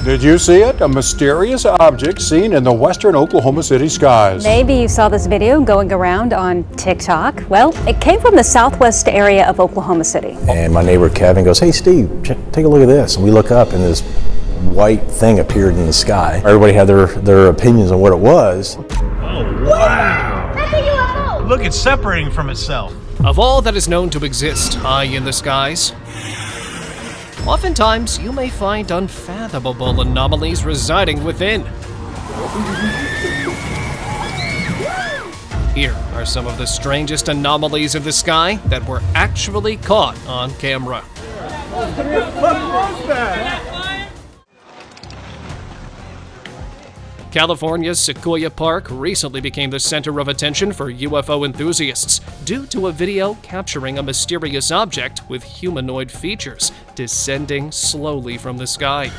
Did you see it? A mysterious object seen in the western Oklahoma City skies. Maybe you saw this video going around on TikTok. Well, it came from the southwest area of Oklahoma City. And my neighbor Kevin goes, "Hey Steve, take a look at this." And we look up and this white thing appeared in the sky. Everybody had their opinions on what it was. Oh, wow! That's a UFO! Look, it's separating from itself. Of all that is known to exist high in the skies, oftentimes you may find unfathomable anomalies residing within. Here are some of the strangest anomalies in the sky that were actually caught on camera. California's Sequoia Park recently became the center of attention for UFO enthusiasts due to a video capturing a mysterious object with humanoid features descending slowly from the sky.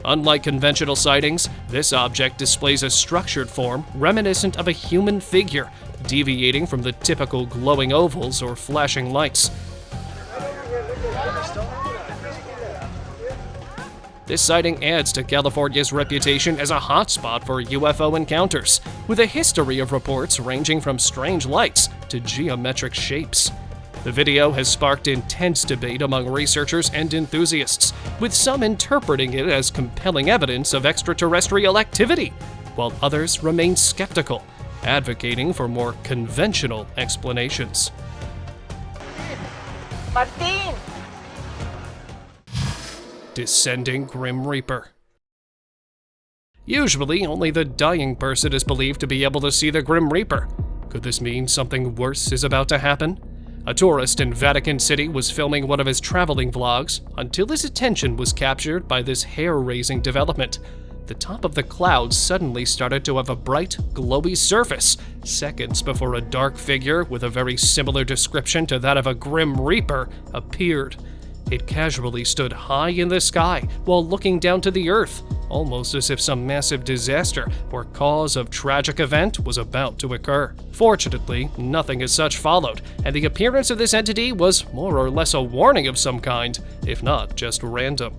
Unlike conventional sightings, this object displays a structured form reminiscent of a human figure, deviating from the typical glowing ovals or flashing lights. This sighting adds to California's reputation as a hotspot for UFO encounters, with a history of reports ranging from strange lights to geometric shapes. The video has sparked intense debate among researchers and enthusiasts, with some interpreting it as compelling evidence of extraterrestrial activity, while others remain skeptical, advocating for more conventional explanations. Martin! Descending Grim Reaper. Usually, only the dying person is believed to be able to see the Grim Reaper. Could this mean something worse is about to happen? A tourist in Vatican City was filming one of his traveling vlogs until his attention was captured by this hair-raising development. The top of the clouds suddenly started to have a bright, glowy surface, seconds before a dark figure with a very similar description to that of a Grim Reaper appeared. It casually stood high in the sky while looking down to the earth, almost as if some massive disaster or cause of tragic event was about to occur. Fortunately, nothing as such followed, and the appearance of this entity was more or less a warning of some kind, if not just random.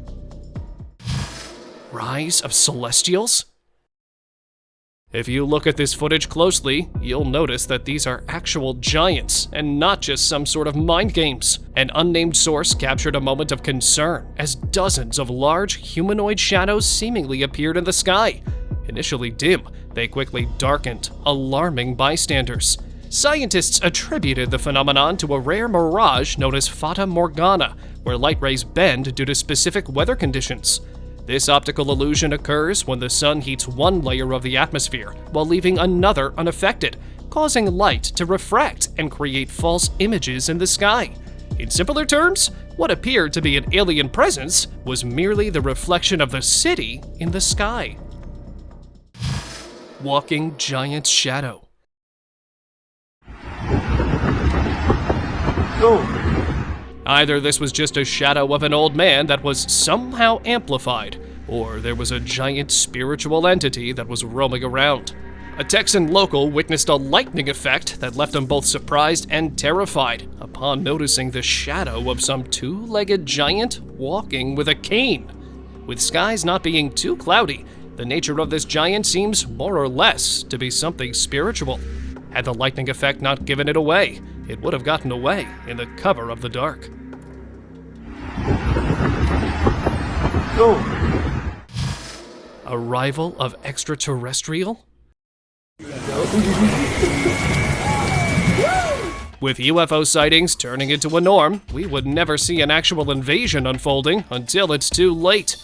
Rise of Celestials? If you look at this footage closely, you'll notice that these are actual giants and not just some sort of mind games. An unnamed source captured a moment of concern as dozens of large humanoid shadows seemingly appeared in the sky. Initially dim, they quickly darkened, alarming bystanders. Scientists attributed the phenomenon to a rare mirage known as Fata Morgana, where light rays bend due to specific weather conditions. This optical illusion occurs when the sun heats one layer of the atmosphere while leaving another unaffected, causing light to refract and create false images in the sky. In simpler terms, what appeared to be an alien presence was merely the reflection of the city in the sky. Walking Giant's Shadow. Either this was just a shadow of an old man that was somehow amplified, or there was a giant spiritual entity that was roaming around. A Texan local witnessed a lightning effect that left him both surprised and terrified upon noticing the shadow of some two-legged giant walking with a cane. With skies not being too cloudy, the nature of this giant seems more or less to be something spiritual. Had the lightning effect not given it away, it would have gotten away in the cover of the dark. Arrival of extraterrestrial? With UFO sightings turning into a norm, we would never see an actual invasion unfolding until it's too late.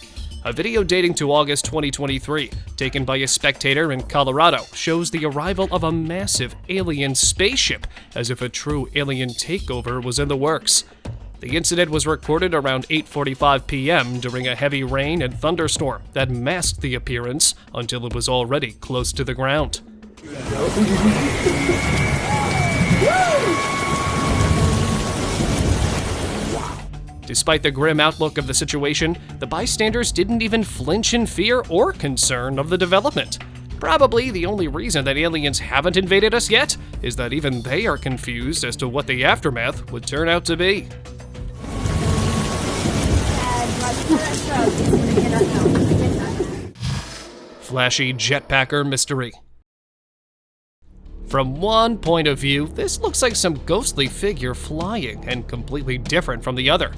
A video dating to August 2023, taken by a spectator in Colorado, shows the arrival of a massive alien spaceship, as if a true alien takeover was in the works. The incident was recorded around 8:45 p.m. during a heavy rain and thunderstorm that masked the appearance until it was already close to the ground. Despite the grim outlook of the situation, the bystanders didn't even flinch in fear or concern of the development. Probably the only reason that aliens haven't invaded us yet is that even they are confused as to what the aftermath would turn out to be. flashy jetpacker mystery. From one point of view, this looks like some ghostly figure flying and completely different from the other.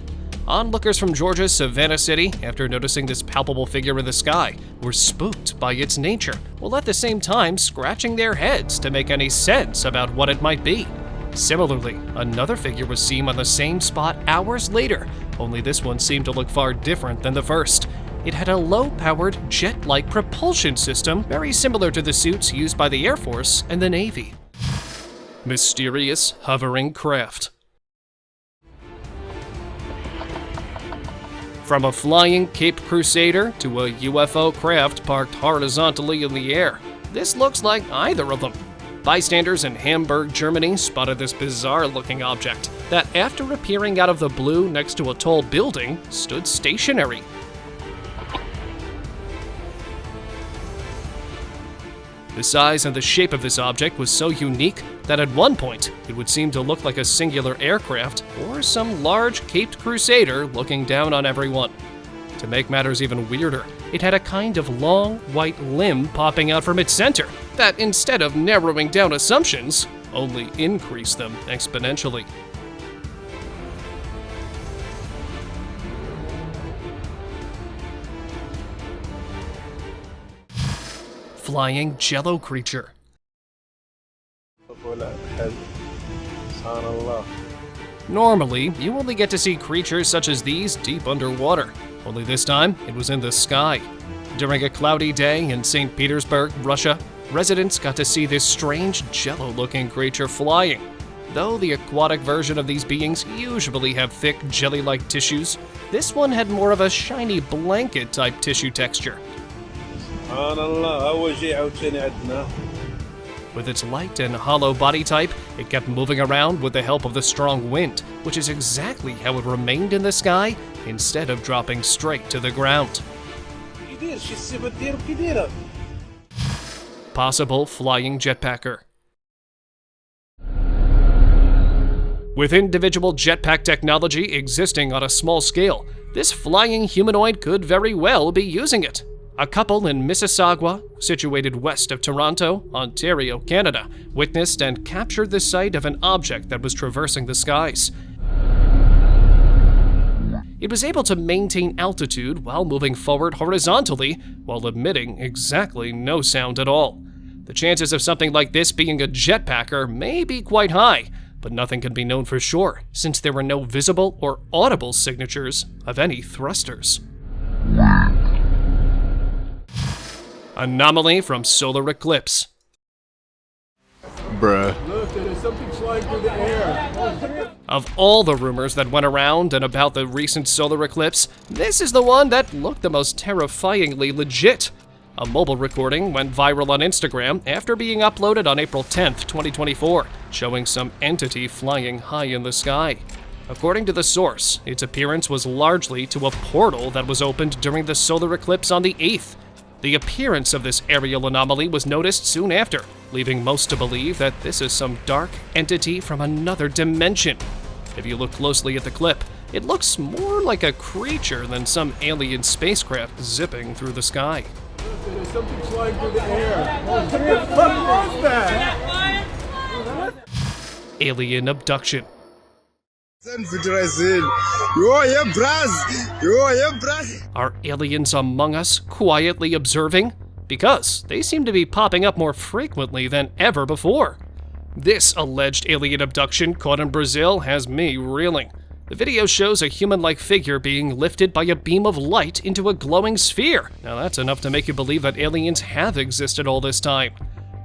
Onlookers from Georgia's Savannah City, after noticing this palpable figure in the sky, were spooked by its nature, while at the same time scratching their heads to make any sense about what it might be. Similarly, another figure was seen on the same spot hours later, only this one seemed to look far different than the first. It had a low-powered, jet-like propulsion system, very similar to the suits used by the Air Force and the Navy. Mysterious hovering craft. From a flying Cape Crusader to a UFO craft parked horizontally in the air, this looks like either of them. Bystanders in Hamburg, Germany spotted this bizarre-looking object that, after appearing out of the blue next to a tall building, stood stationary. The size and the shape of this object was so unique that at one point it would seem to look like a singular aircraft or some large caped crusader looking down on everyone. To make matters even weirder, it had a kind of long, white limb popping out from its center that, instead of narrowing down assumptions, only increased them exponentially. Flying jello creature. Normally, you only get to see creatures such as these deep underwater, only this time it was in the sky. During a cloudy day in St. Petersburg, Russia, residents got to see this strange jello-looking creature flying. Though the aquatic version of these beings usually have thick, jelly-like tissues, this one had more of a shiny blanket-type tissue texture. With its light and hollow body type, it kept moving around with the help of the strong wind, which is exactly how it remained in the sky instead of dropping straight to the ground. Possible flying jetpacker. With individual jetpack technology existing on a small scale, this flying humanoid could very well be using it. A couple in Mississauga, situated west of Toronto, Ontario, Canada, witnessed and captured the sight of an object that was traversing the skies. It was able to maintain altitude while moving forward horizontally, while emitting exactly no sound at all. The chances of something like this being a jetpacker may be quite high, but nothing can be known for sure, since there were no visible or audible signatures of any thrusters. Anomaly from solar eclipse. Bruh. Look, there's something flying through the air. Of all the rumors that went around and about the recent solar eclipse, this is the one that looked the most terrifyingly legit. A mobile recording went viral on Instagram after being uploaded on April 10th, 2024, showing some entity flying high in the sky. According to the source, its appearance was largely to a portal that was opened during the solar eclipse on the 8th. The appearance of this aerial anomaly was noticed soon after, leaving most to believe that this is some dark entity from another dimension. If you look closely at the clip, it looks more like a creature than some alien spacecraft zipping through the sky. Look, there's something flying through the air. What the fuck was that? Alien abduction. Are aliens among us quietly observing? Because they seem to be popping up more frequently than ever before. This alleged alien abduction caught in Brazil has me reeling. The video shows a human-like figure being lifted by a beam of light into a glowing sphere. Now that's enough to make you believe that aliens have existed all this time.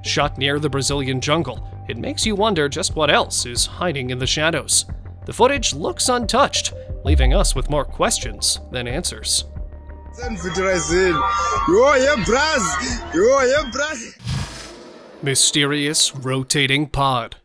Shot near the Brazilian jungle, it makes you wonder just what else is hiding in the shadows. The footage looks untouched, leaving us with more questions than answers. Mysterious rotating pod.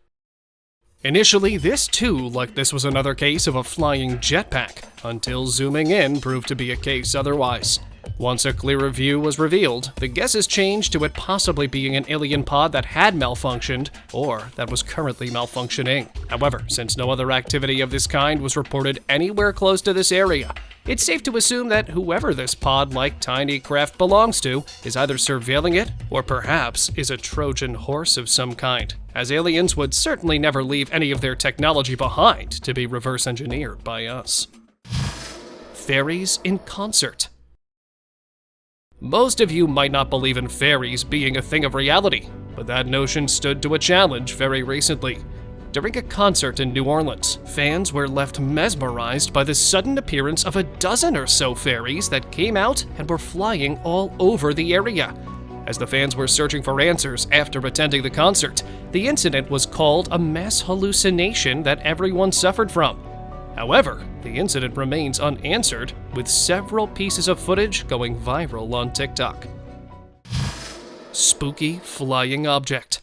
Initially, this too like this was another case of a flying jetpack, until zooming in proved to be a case otherwise. Once a clearer view was revealed, the guesses changed to it possibly being an alien pod that had malfunctioned, or that was currently malfunctioning. However, since no other activity of this kind was reported anywhere close to this area, It's safe to assume that whoever this pod-like tiny craft belongs to is either surveilling it or perhaps is a Trojan horse of some kind, as aliens would certainly never leave any of their technology behind to be reverse engineered by us. Fairies in concert. Most of you might not believe in fairies being a thing of reality, but that notion stood to a challenge very recently. During a concert in New Orleans, fans were left mesmerized by the sudden appearance of a dozen or so fairies that came out and were flying all over the area. As the fans were searching for answers after attending the concert, the incident was called a mass hallucination that everyone suffered from. However, the incident remains unanswered, with several pieces of footage going viral on TikTok. Spooky flying object.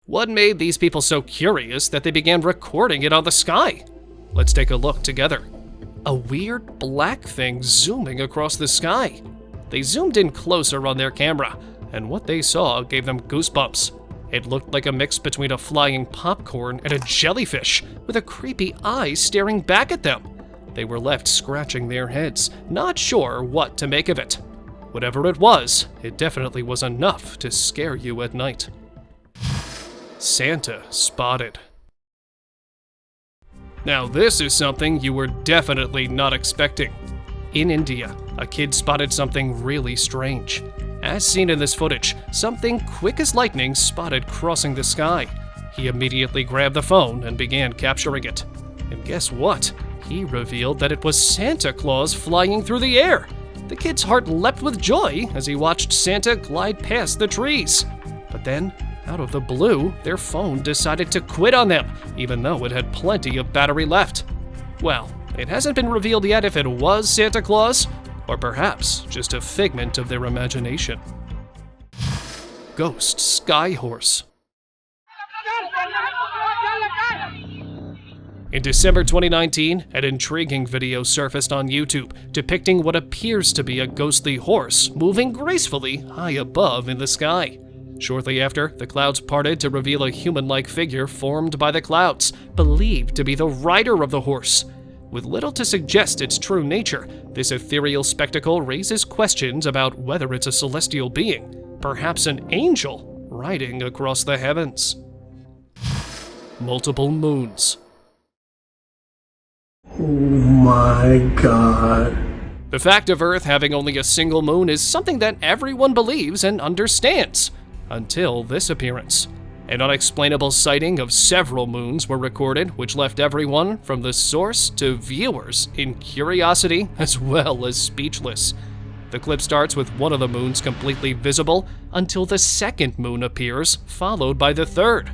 What made these people so curious that they began recording it on the sky? Let's take a look together. A weird black thing zooming across the sky. They zoomed in closer on their camera, and what they saw gave them goosebumps. It looked like a mix between a flying popcorn and a jellyfish, with a creepy eye staring back at them. They were left scratching their heads, not sure what to make of it. Whatever it definitely was enough to scare you at night. Santa spotted. Now this is something you were definitely not expecting. In India, a kid spotted something really strange. As seen in this footage, something quick as lightning spotted crossing the sky. He immediately grabbed the phone and began capturing it. And guess what? He revealed that it was Santa Claus flying through the air. The kid's heart leapt with joy as he watched Santa glide past the trees. But then, out of the blue, their phone decided to quit on them, even though it had plenty of battery left. Well, it hasn't been revealed yet if it was Santa Claus, or perhaps just a figment of their imagination. Ghost Sky Horse. In December 2019, an intriguing video surfaced on YouTube depicting what appears to be a ghostly horse moving gracefully high above in the sky. Shortly after, the clouds parted to reveal a human-like figure formed by the clouds, believed to be the rider of the horse. With little to suggest its true nature, this ethereal spectacle raises questions about whether it's a celestial being, perhaps an angel, riding across the heavens. Multiple moons. Oh my God. The fact of Earth having only a single moon is something that everyone believes and understands, until this appearance. An unexplainable sighting of several moons were recorded, which left everyone, from the source to viewers, in curiosity as well as speechless. The clip starts with one of the moons completely visible until the second moon appears, followed by the third.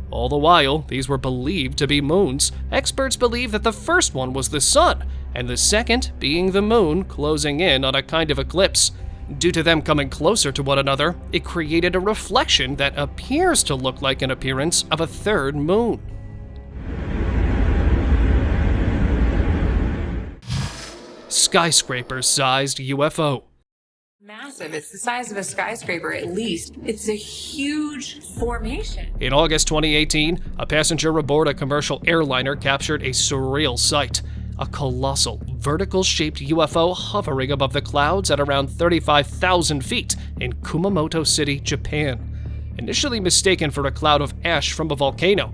All the while, these were believed to be moons. Experts believe that the first one was the sun, and the second being the moon closing in on a kind of eclipse. Due to them coming closer to one another, it created a reflection that appears to look like an appearance of a third moon. Skyscraper-sized UFO. Massive. It's the size of a skyscraper at least. It's a huge formation. In August 2018, a passenger aboard a commercial airliner captured a surreal sight. A colossal, vertical-shaped UFO hovering above the clouds at around 35,000 feet in Kumamoto City, Japan. Initially mistaken for a cloud of ash from a volcano,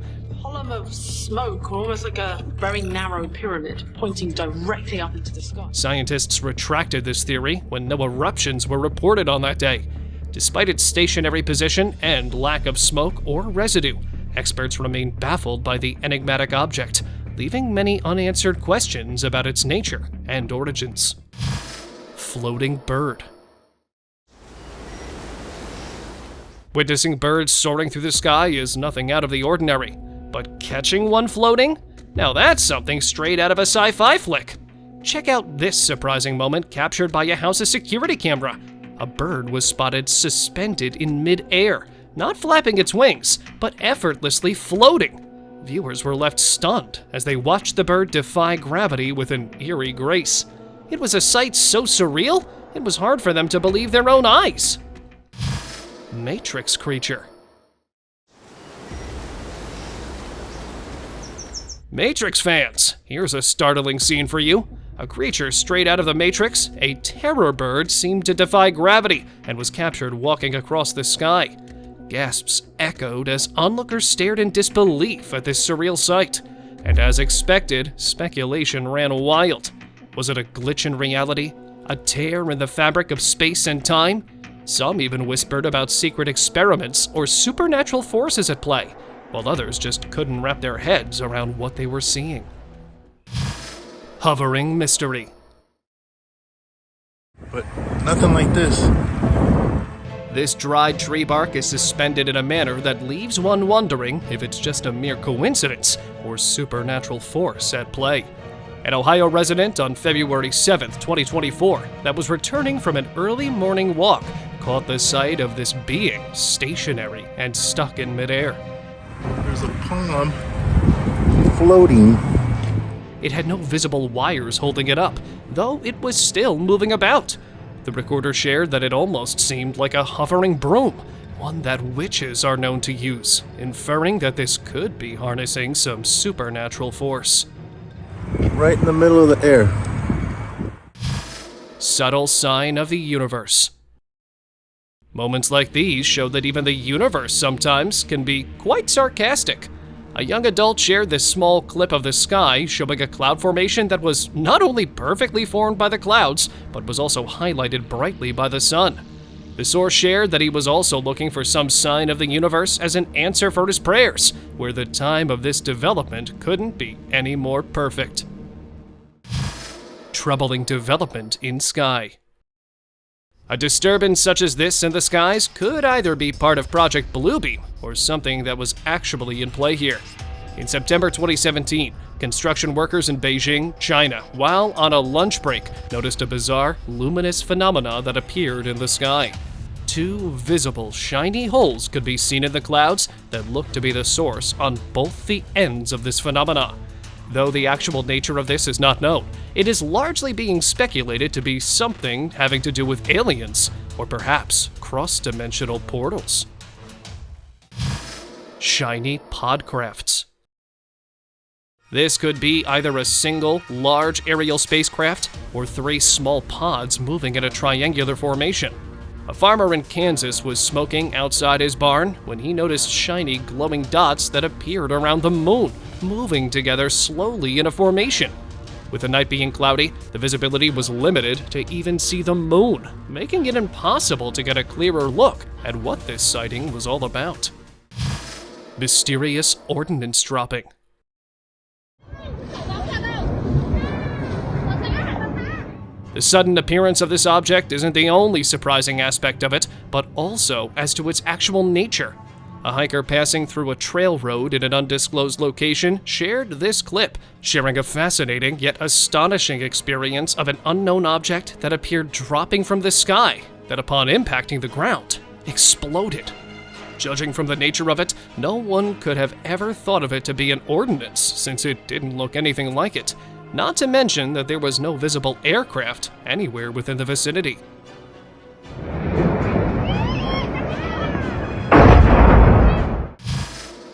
column of smoke, almost like a very narrow pyramid, pointing directly up into the sky. Scientists retracted this theory when no eruptions were reported on that day. Despite its stationary position and lack of smoke or residue, experts remain baffled by the enigmatic object, leaving many unanswered questions about its nature and origins. Floating bird. Witnessing birds soaring through the sky is nothing out of the ordinary, but catching one floating? Now that's something straight out of a sci-fi flick. Check out this surprising moment captured by a house's security camera. A bird was spotted suspended in mid-air, not flapping its wings, but effortlessly floating. Viewers were left stunned as they watched the bird defy gravity with an eerie grace. It was a sight so surreal, it was hard for them to believe their own eyes. Matrix creature. Matrix fans, here's a startling scene for you. A creature straight out of the Matrix, a terror bird, seemed to defy gravity and was captured walking across the sky. Gasps echoed as onlookers stared in disbelief at this surreal sight. And as expected, speculation ran wild. Was it a glitch in reality? A tear in the fabric of space and time? Some even whispered about secret experiments or supernatural forces at play, while others just couldn't wrap their heads around what they were seeing. Hovering mystery. But nothing like this. This dried tree bark is suspended in a manner that leaves one wondering if it's just a mere coincidence or supernatural force at play. An Ohio resident on February 7th, 2024, that was returning from an early morning walk caught the sight of this being stationary and stuck in midair. There's a palm floating. It had no visible wires holding it up, though it was still moving about. The recorder shared that it almost seemed like a hovering broom, one that witches are known to use, inferring that this could be harnessing some supernatural force. Right in the middle of the air. Subtle sign of the universe. Moments like these show that even the universe sometimes can be quite sarcastic. A young adult shared this small clip of the sky showing a cloud formation that was not only perfectly formed by the clouds, but was also highlighted brightly by the sun. The source shared that he was also looking for some sign of the universe as an answer for his prayers, where the time of this development couldn't be any more perfect. Troubling development in sky. A disturbance such as this in the skies could either be part of Project Bluebeam or something that was actually in play here. In September 2017, construction workers in Beijing, China, while on a lunch break, noticed a bizarre, luminous phenomena that appeared in the sky. Two visible, shiny holes could be seen in the clouds that looked to be the source on both the ends of this phenomena. Though the actual nature of this is not known, it is largely being speculated to be something having to do with aliens, or perhaps cross-dimensional portals. Shiny podcrafts. This could be either a single, large aerial spacecraft or three small pods moving in a triangular formation. A farmer in Kansas was smoking outside his barn when he noticed shiny, glowing dots that appeared around the moon, moving together slowly in a formation. With the night being cloudy, the visibility was limited to even see the moon, making it impossible to get a clearer look at what this sighting was all about. Mysterious ordinance dropping. The sudden appearance of this object isn't the only surprising aspect of it, but also as to its actual nature. A hiker passing through a trail road in an undisclosed location shared this clip, sharing a fascinating yet astonishing experience of an unknown object that appeared dropping from the sky, that upon impacting the ground, exploded. Judging from the nature of it, no one could have ever thought of it to be an ordinance, since it didn't look anything like it. Not to mention that there was no visible aircraft anywhere within the vicinity.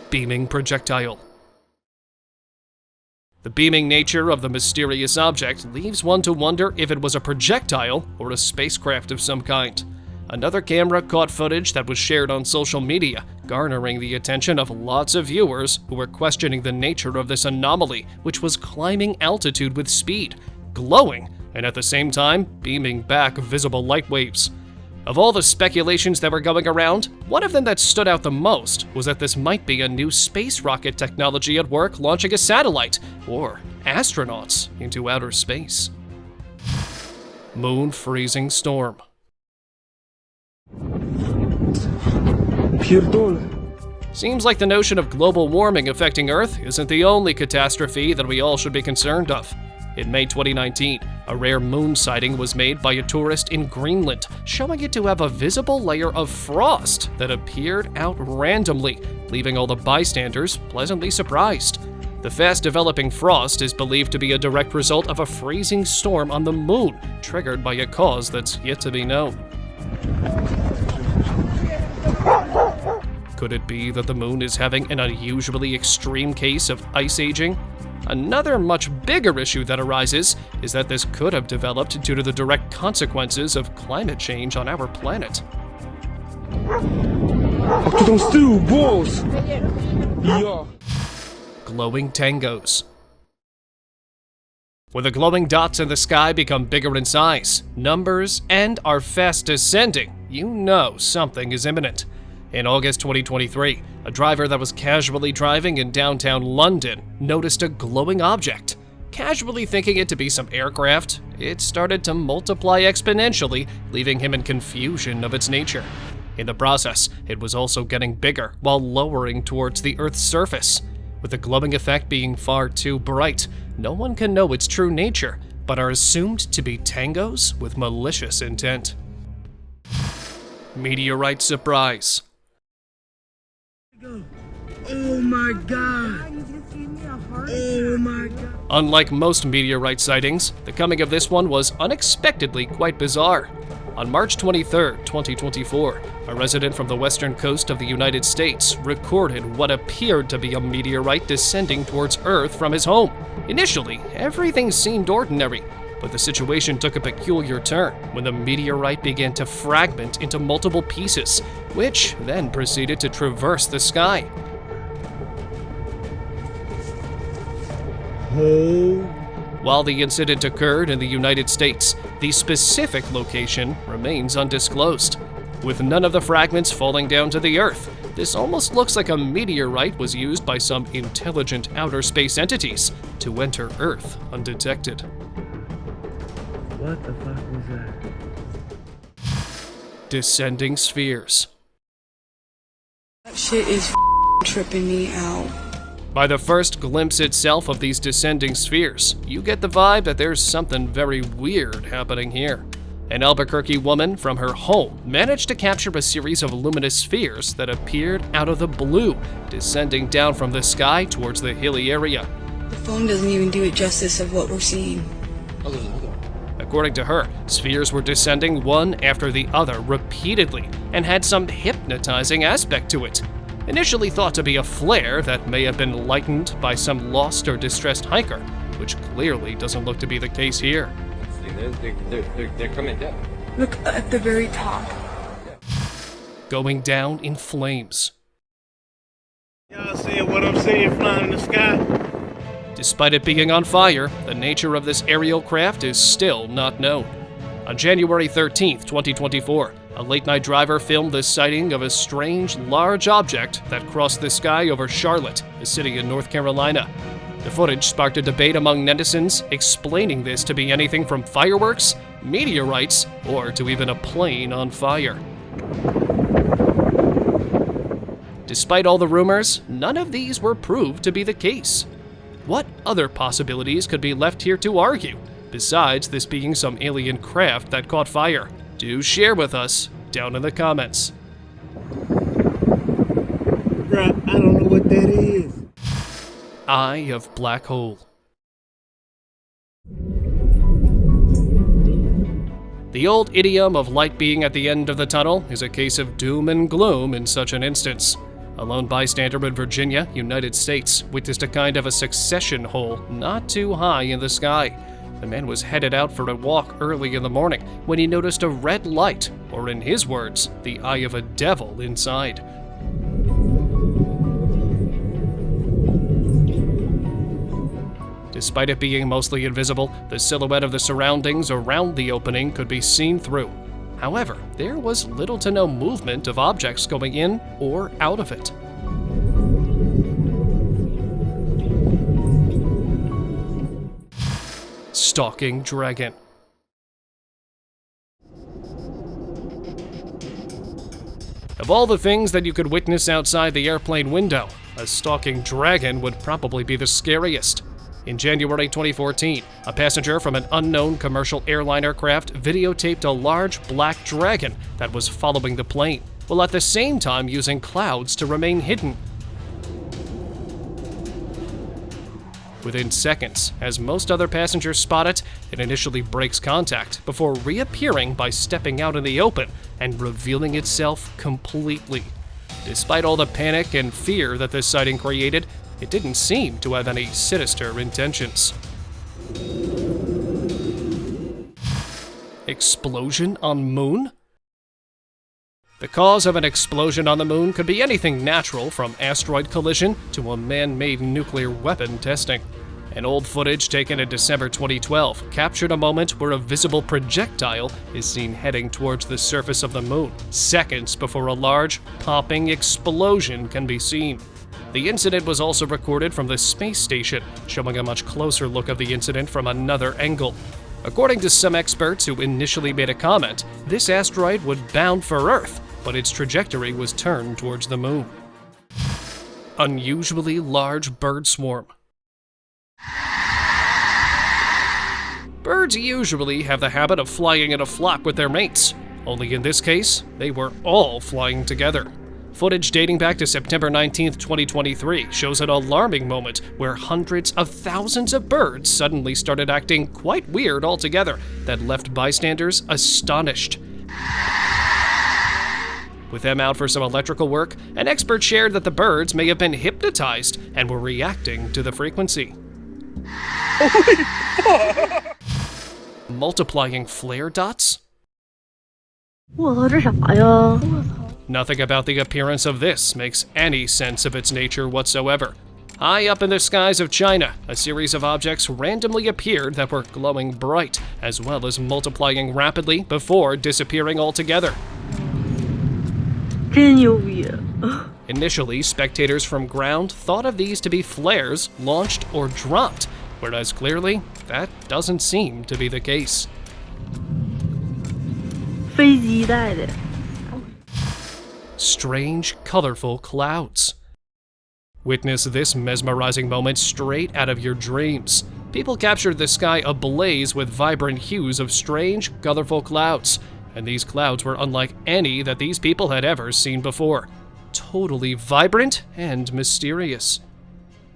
Beaming projectile. The beaming nature of the mysterious object leaves one to wonder if it was a projectile or a spacecraft of some kind. Another camera caught footage that was shared on social media, garnering the attention of lots of viewers who were questioning the nature of this anomaly, which was climbing altitude with speed, glowing, and at the same time beaming back visible light waves. Of all the speculations that were going around, one of them that stood out the most was that this might be a new space rocket technology at work launching a satellite, or astronauts, into outer space. Moon freezing storm. Seems like the notion of global warming affecting Earth isn't the only catastrophe that we all should be concerned of. In May 2019, a rare moon sighting was made by a tourist in Greenland, showing it to have a visible layer of frost that appeared out randomly, leaving all the bystanders pleasantly surprised. The fast-developing frost is believed to be a direct result of a freezing storm on the moon, triggered by a cause that's yet to be known. Could it be that the moon is having an unusually extreme case of ice aging? Another much bigger issue that arises is that this could have developed due to the direct consequences of climate change on our planet. Glowing tangos. When the glowing dots in the sky become bigger in size, numbers, and are fast descending, you know something is imminent. In August 2023, a driver that was casually driving in downtown London noticed a glowing object. Casually thinking it to be some aircraft, it started to multiply exponentially, leaving him in confusion of its nature. In the process, it was also getting bigger while lowering towards the Earth's surface. With the glowing effect being far too bright, no one can know its true nature, but are assumed to be tangos with malicious intent. Meteorite Surprise. Oh my god! Oh my god! Unlike most meteorite sightings, the coming of this one was unexpectedly quite bizarre. On March 23, 2024, a resident from the western coast of the United States recorded what appeared to be a meteorite descending towards Earth from his home. Initially, everything seemed ordinary, but the situation took a peculiar turn when the meteorite began to fragment into multiple pieces, which then proceeded to traverse the sky. While the incident occurred in the United States, the specific location remains undisclosed. With none of the fragments falling down to the Earth, this almost looks like a meteorite was used by some intelligent outer space entities to enter Earth undetected. What the fuck was that? Descending spheres. That shit is tripping me out. By the first glimpse itself of these descending spheres, you get the vibe that there's something very weird happening here. An Albuquerque woman from her home managed to capture a series of luminous spheres that appeared out of the blue, descending down from the sky towards the hilly area. The phone doesn't even do it justice of what we're seeing. According to her, spheres were descending one after the other repeatedly and had some hypnotizing aspect to it. Initially thought to be a flare that may have been lightened by some lost or distressed hiker, which clearly doesn't look to be the case here. They're coming down. Look at the very top. Going down in flames. Y'all seeing what I'm seeing flying in the sky? Despite it being on fire, the nature of this aerial craft is still not known. On January 13th, 2024, a late-night driver filmed the sighting of a strange, large object that crossed the sky over Charlotte, a city in North Carolina. The footage sparked a debate among netizens, explaining this to be anything from fireworks, meteorites, or to even a plane on fire. Despite all the rumors, none of these were proved to be the case. What other possibilities could be left here to argue, besides this being some alien craft that caught fire? Do share with us down in the comments. Bruh, I don't know what that is. Eye of Black Hole. The old idiom of light being at the end of the tunnel is a case of doom and gloom in such an instance. A lone bystander in Virginia, United States, witnessed a kind of a succession hole not too high in the sky. The man was headed out for a walk early in the morning when he noticed a red light, or in his words, the eye of a devil inside. Despite it being mostly invisible, the silhouette of the surroundings around the opening could be seen through. However, there was little to no movement of objects going in or out of it. Stalking Dragon. Of all the things that you could witness outside the airplane window, a stalking dragon would probably be the scariest. In January 2014, a passenger from an unknown commercial airline aircraft videotaped a large black dragon that was following the plane, while at the same time using clouds to remain hidden. Within seconds, as most other passengers spot it, it initially breaks contact before reappearing by stepping out in the open and revealing itself completely. Despite all the panic and fear that this sighting created, it didn't seem to have any sinister intentions. Explosion on moon? The cause of an explosion on the moon could be anything natural from asteroid collision to a man-made nuclear weapon testing. An old footage taken in December 2012 captured a moment where a visible projectile is seen heading towards the surface of the moon, seconds before a large, popping explosion can be seen. The incident was also recorded from the space station, showing a much closer look of the incident from another angle. According to some experts who initially made a comment, this asteroid would bound for Earth, but its trajectory was turned towards the moon. Unusually large bird swarm. Birds usually have the habit of flying in a flock with their mates, only in this case, they were all flying together. Footage dating back to September 19, 2023 shows an alarming moment where hundreds of thousands of birds suddenly started acting quite weird altogether that left bystanders astonished. With them out for some electrical work, an expert shared that the birds may have been hypnotized and were reacting to the frequency. Multiplying flare dots? Nothing about the appearance of this makes any sense of its nature whatsoever. High up in the skies of China, a series of objects randomly appeared that were glowing bright, as well as multiplying rapidly before disappearing altogether. Initially, spectators from ground thought of these to be flares launched or dropped, whereas clearly, that doesn't seem to be the case. Strange, colorful clouds. Witness this mesmerizing moment straight out of your dreams. People captured the sky ablaze with vibrant hues of strange, colorful clouds, and these clouds were unlike any that these people had ever seen before. Totally vibrant and mysterious.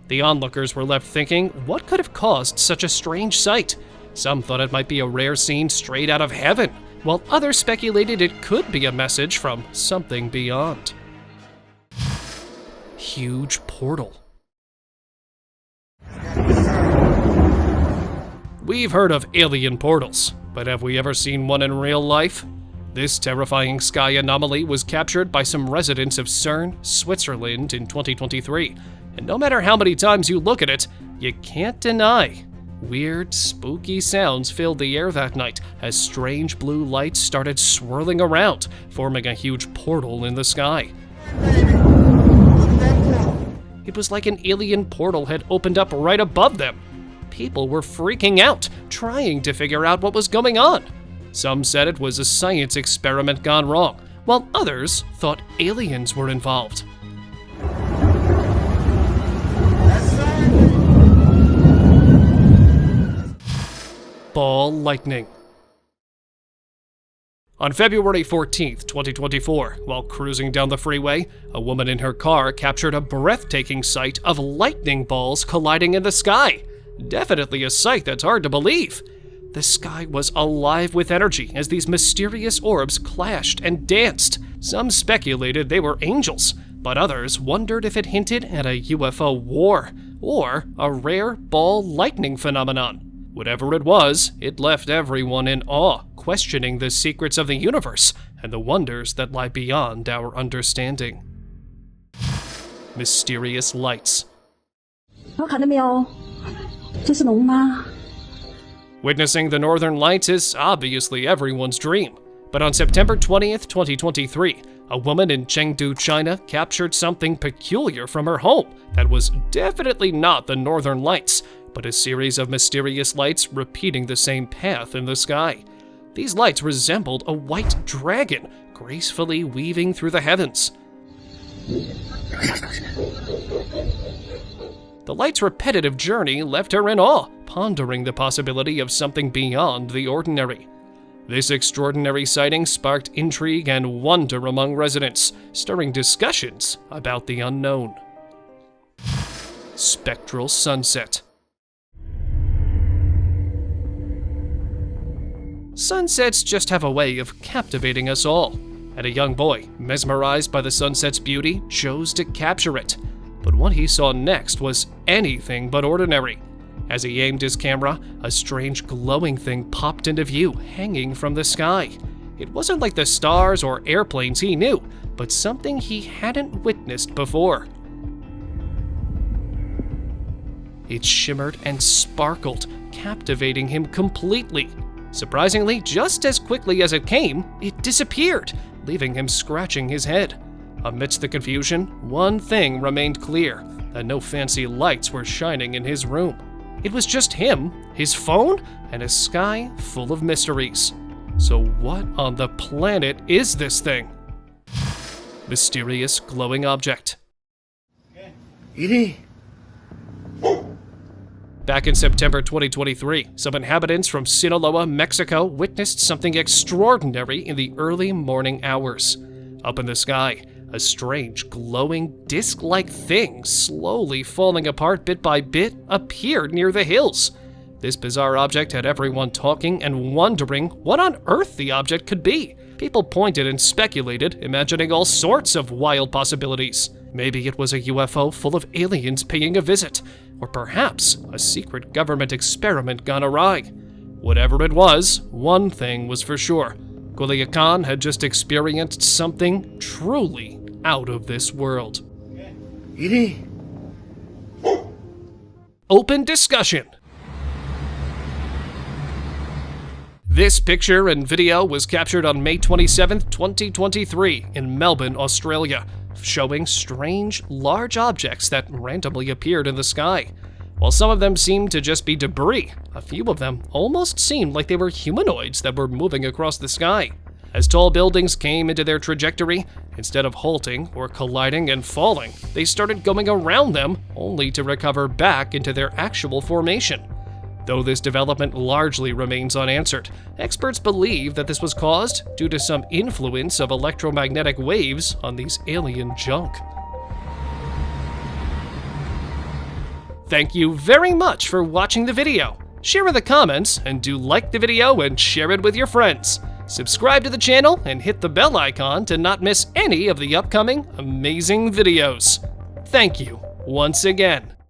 The onlookers were left thinking, what could have caused such a strange sight? Some thought it might be a rare scene straight out of heaven, while others speculated it could be a message from something beyond. Huge portal. We've heard of alien portals, but have we ever seen one in real life? This terrifying sky anomaly was captured by some residents of Cern, Switzerland in 2023, and no matter how many times you look at it, you can't deny weird, spooky sounds filled the air that night as strange blue lights started swirling around, forming a huge portal in the sky. It was like an alien portal had opened up right above them. People were freaking out, trying to figure out what was going on. Some said it was a science experiment gone wrong, while others thought aliens were involved. Ball lightning. On February 14th, 2024, while cruising down the freeway, a woman in her car captured a breathtaking sight of lightning balls colliding in the sky. Definitely a sight that's hard to believe. The sky was alive with energy as these mysterious orbs clashed and danced. Some speculated they were angels, but others wondered if it hinted at a UFO war or a rare ball lightning phenomenon. Whatever it was, it left everyone in awe, questioning the secrets of the universe and the wonders that lie beyond our understanding. Mysterious lights. Witnessing the northern lights is obviously everyone's dream, but on September 20th, 2023, a woman in Chengdu, China captured something peculiar from her home that was definitely not the northern lights, but a series of mysterious lights repeating the same path in the sky. These lights resembled a white dragon, gracefully weaving through the heavens. The light's repetitive journey left her in awe, pondering the possibility of something beyond the ordinary. This extraordinary sighting sparked intrigue and wonder among residents, stirring discussions about the unknown. Spectral sunset. Sunsets just have a way of captivating us all, and a young boy, mesmerized by the sunset's beauty, chose to capture it. But what he saw next was anything but ordinary. As he aimed his camera, a strange glowing thing popped into view, hanging from the sky. It wasn't like the stars or airplanes he knew, but something he hadn't witnessed before. It shimmered and sparkled, captivating him completely. Surprisingly, just as quickly as it came, it disappeared, leaving him scratching his head. Amidst the confusion, one thing remained clear, that no fancy lights were shining in his room. It was just him, his phone, and a sky full of mysteries. So what on the planet is this thing? Mysterious glowing object. Back in September 2023, some inhabitants from Sinaloa, Mexico witnessed something extraordinary in the early morning hours. Up in the sky, a strange, glowing, disc-like thing, slowly falling apart bit by bit, appeared near the hills. This bizarre object had everyone talking and wondering what on earth the object could be. People pointed and speculated, imagining all sorts of wild possibilities. Maybe it was a UFO full of aliens paying a visit, or perhaps a secret government experiment gone awry. Whatever it was, one thing was for sure. Culiacan had just experienced something truly out of this world. Open discussion. This picture and video was captured on May 27, 2023 in Melbourne, Australia, showing strange, large objects that randomly appeared in the sky. While some of them seemed to just be debris, a few of them almost seemed like they were humanoids that were moving across the sky. As tall buildings came into their trajectory, instead of halting or colliding and falling, they started going around them, only to recover back into their actual formation. Though this development largely remains unanswered, experts believe that this was caused due to some influence of electromagnetic waves on these alien junk. Thank you very much for watching the video. Share in the comments, and do like the video and share it with your friends. Subscribe to the channel and hit the bell icon to not miss any of the upcoming amazing videos. Thank you once again.